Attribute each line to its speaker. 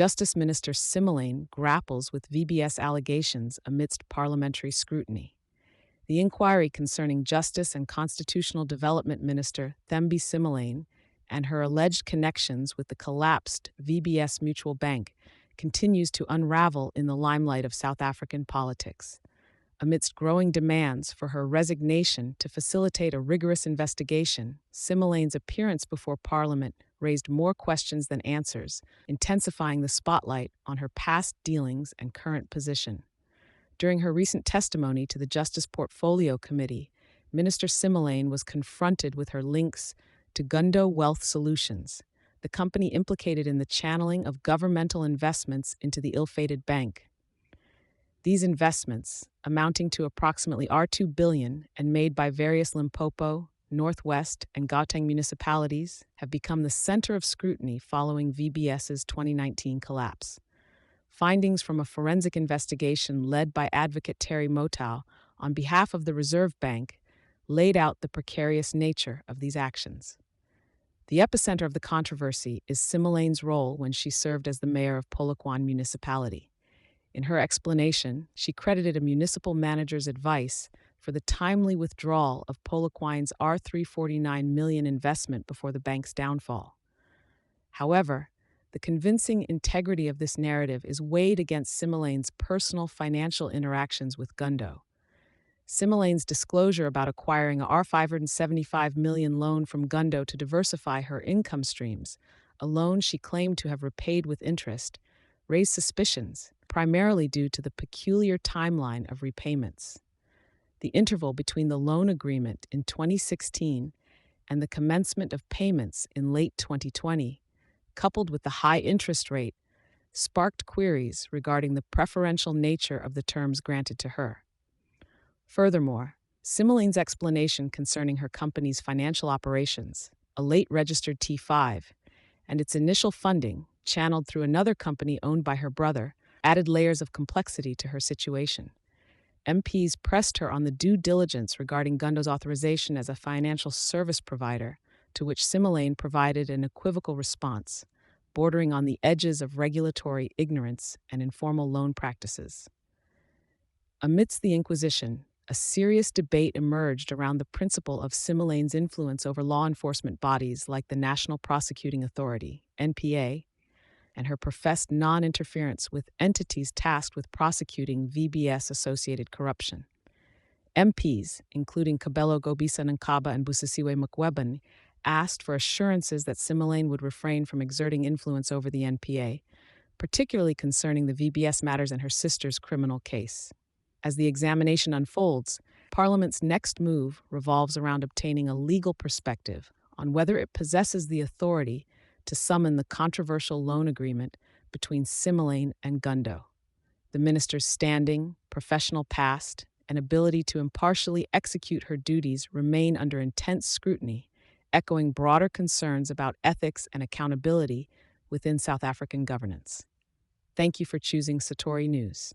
Speaker 1: Justice Minister Simelane grapples with VBS allegations amidst parliamentary scrutiny. The inquiry concerning Justice and Constitutional Development Minister Thembi Simelane and her alleged connections with the collapsed VBS Mutual Bank continues to unravel in the limelight of South African politics. Amidst growing demands for her resignation to facilitate a rigorous investigation, Simelane's appearance before Parliament raised more questions than answers, intensifying the spotlight on her past dealings and current position. During her recent testimony to the Justice Portfolio Committee, Minister Simelane was confronted with her links to Gundo Wealth Solutions, the company implicated in the channeling of governmental investments into the ill-fated bank. These investments, amounting to approximately R2 billion and made by various Limpopo, Northwest, and Gauteng municipalities, have become the center of scrutiny following VBS's 2019 collapse. Findings from a forensic investigation led by advocate Terry Motau on behalf of the Reserve Bank laid out the precarious nature of these actions. The epicenter of the controversy is Simelane's role when she served as the mayor of Polokwane Municipality. In her explanation, she credited a municipal manager's advice for the timely withdrawal of Polokwane's R349 million investment before the bank's downfall. However, the convincing integrity of this narrative is weighed against Simelane's personal financial interactions with Gundo. Simelane's disclosure about acquiring a R575 million loan from Gundo to diversify her income streams, a loan she claimed to have repaid with interest, raised suspicions, primarily due to the peculiar timeline of repayments. The interval between the loan agreement in 2016 and the commencement of payments in late 2020, coupled with the high interest rate, sparked queries regarding the preferential nature of the terms granted to her. Furthermore, Simelane's explanation concerning her company's financial operations, a late registered T5, and its initial funding, channeled through another company owned by her brother, added layers of complexity to her situation. MPs pressed her on the due diligence regarding Gundo's authorization as a financial service provider, to which Simelane provided an equivocal response, bordering on the edges of regulatory ignorance and informal loan practices. Amidst the inquisition, a serious debate emerged around the principle of Simelane's influence over law enforcement bodies like the National Prosecuting Authority, NPA, and her professed non-interference with entities tasked with prosecuting VBS-associated corruption. MPs, including Kabelo Gobisa Nkaba and Busisiwe Mukwebane, asked for assurances that Simelane would refrain from exerting influence over the NPA, particularly concerning the VBS matters and her sister's criminal case. As the examination unfolds, Parliament's next move revolves around obtaining a legal perspective on whether it possesses the authority to summon the controversial loan agreement between Simelane and Gundo. The minister's standing, professional past, and ability to impartially execute her duties remain under intense scrutiny, echoing broader concerns about ethics and accountability within South African governance. Thank you for choosing Satori News.